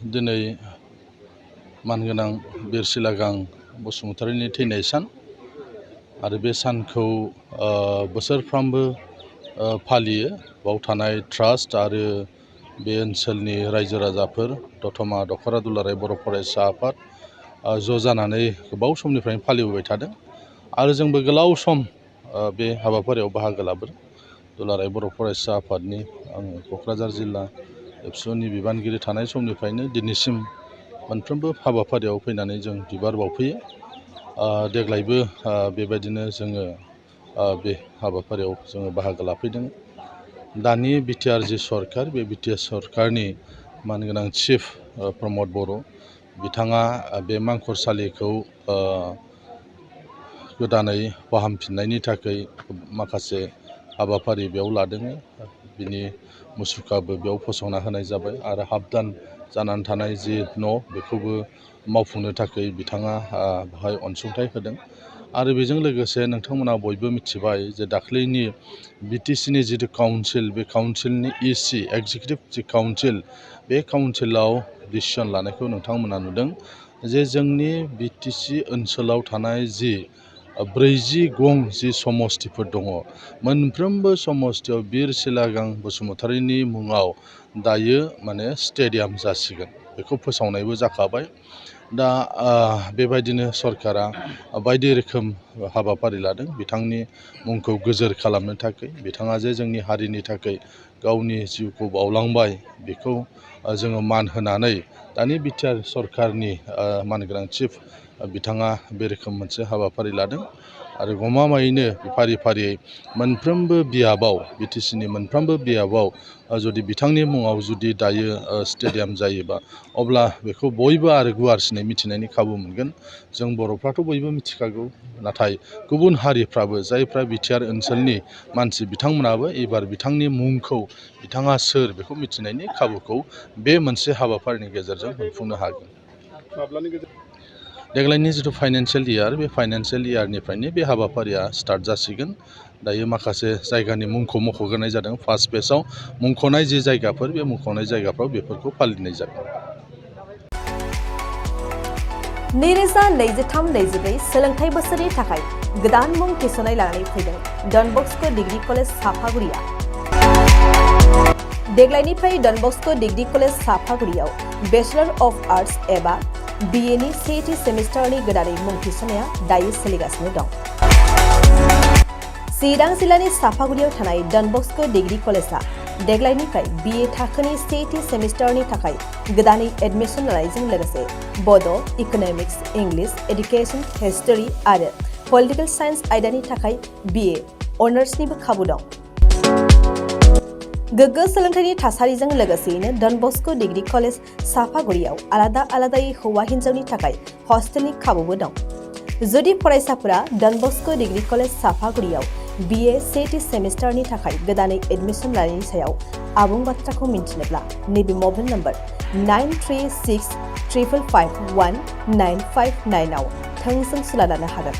दिनै मानगोनां बिर सरक बसुमतारीनि थैनाय सान आरो बे सानखौ बोसोरफ्रोमबो फालियो। बाव थानाय ट्रास्ट आरो बे ओनसोलनि रायजो राजाफोर दतमा दखरा दुलाराय बर' फरायसा आफाद ज' जानानै गोबाव समनिफ्रायनो फालिबोबाय थादों आरो जोंबो गोलाव सम बे हाबाफारियाव बाहागो लाबोदों। दुलाराय बर' फरायसा आफादनि आङो क'क्राझार जिल्ला एबसुनि बिबानगिरि थानाय समनिफ्रायनो दिनैसिम मोनफ्रोमबो हाबाफारियाव फैनानै जों बिबार बावफैयो। देग्लायबो बेबायदिनो जोङो बे हाबाफारियाव जोङो बाहागो लाफैदों। दानि Btr सरकार बे Btr सरकारनि मानगोनां चिफ प्रमद बर' बिथाङा बे मांखरसालिखौ गोदानै फाहामफिननायनि थाखाय माखासे हाबाफारि बेयाव लादों। बिनि मुसुखाबो बेयाव फसंना होनाय जाबाय आरो हाबदान जानानै थानाय जि न' बेखौबो मावफुंनो थाखाय बिथाङा बेहाय अनसुंथाइ होदों। आरो बेजों लोगोसे नोंथांमोना बयबो मिथिबाय जे दाख्लैनि BTCनि जिथु काउन्सिल बे काउन्सिलनि EC एक्जिकिउटिभ जि काउन्सिल बे काउन्सिलाव डिसिसन लानायखौ नोंथांमोना नुदों जे जोंनि BTC ओनसोलाव थानाय जि 40 गं जि समस्तिफोर दङ, मोनफ्रोमबो समस्तियाव बिर सरक बसुमतारीनि मुङाव दायो माने स्टेडियाम जासिगोन। बेखौ फोसावनायबो जाखाबाय। दा बेबायदिनो सरकारा बायदि रोखोम हाबाफारि लादों बिथांनि मुंखौ गोजोर खालामनो थाखाय। बिथाङा जे जोंनि हारिनि थाखाय गावनि जिउखौ बावलांबाय बेखौ जोङो मान होनानै दानि Btr सरकारनि मानगोनां चिफ बिथाङा बे रोखोम मोनसे हाबाफारि लादों आरो गमामायैनो फारि फारियै मोनफ्रोमबो बियाबाव BTCनि मोनफ्रोमबो बियाबाव जुदि बिथांनि मुङाव जुदि दायो स्टेडियाम जायोबा अब्ला बेखौ बयबो आरो गुवारसिनै मिथिनायनि खाबु मोनगोन। जों बर'फ्राथ' बयबो मिथिखागौ, नाथाय गुबुन हारिफ्राबो जायफ्रा Btr ओनसोलनि मानसि बिथांमोनाबो एबार बिथांनि मुंखौ बिथाङा सोर बेखौ मिथिनायनि खाबुखौ बे मोनसे हाबाफारिनि गेजेरजों मोनफुंनो हागोन। देग्लायनि जिथु फाइनान्सियेल इयार बे फाइनान्सियेल इयारनिफ्रायनो बे हाबाफारिया स्टार्ट जासिगोन। दायो माखासे जायगानि मुंखौ मख'ग्रोनाय जादों। फार्स्ट फेजआव मुंख'नाय जि जायगाफोर बे मुंख'नाय जायगाफ्राव बेफोरखौ फालिनाय जागोन। 2023-24 सोलोंथाइ बोसोरनि थाखाय गोदान मुं थिसननाय लानानै फैदों डन बस्को डिग्री कलेज साफागुरिया। देग्लायनिफ्राय डन बस्को डिग्री कलेज साफागुरियाव बेचलर अफ आर्ट्स एबा BA नि सेथि सेमिस्टारनि गोदानै मुं थिसननाया दायो सोलिगासिनो दं। चिरां जिल्लानि साफागुरियाव थानाय डन बस्को डिग्री कलेजआ देग्लायनिफ्राय BA थाखोनि सेथि सेमिस्टारनि थाखाय गोदानै एडमिसन लानायजों लोगोसे बड', इक'नमिक्स, इंलिश, एडुकेशन, हिस्टरी आरो पलिटिकल साइन्स आयदानि थाखाय BA अनार्सनिबो खाबु दं। गोग्गो सोलोंथाइनि थासारिजों लोगोसेयैनो डन बस्को डिग्री कलेज साफागुरियाव आलादा आलादायै हौवा हिन्जावनि थाखाय हस्टेलनि खाबुबो दं। जुदि फरायसाफोरा डन बस्को डिग्री कलेज साफागुरियाव BA सेथि सेमिस्टारनि थाखाय गोदानै एडमिसन लानायनि सायाव आबुं बाथ्राखौ मिन्थिनोब्ला नैबे मबाइल नम्बर 9365519559 आव थोंजों सुला लानो हागोन।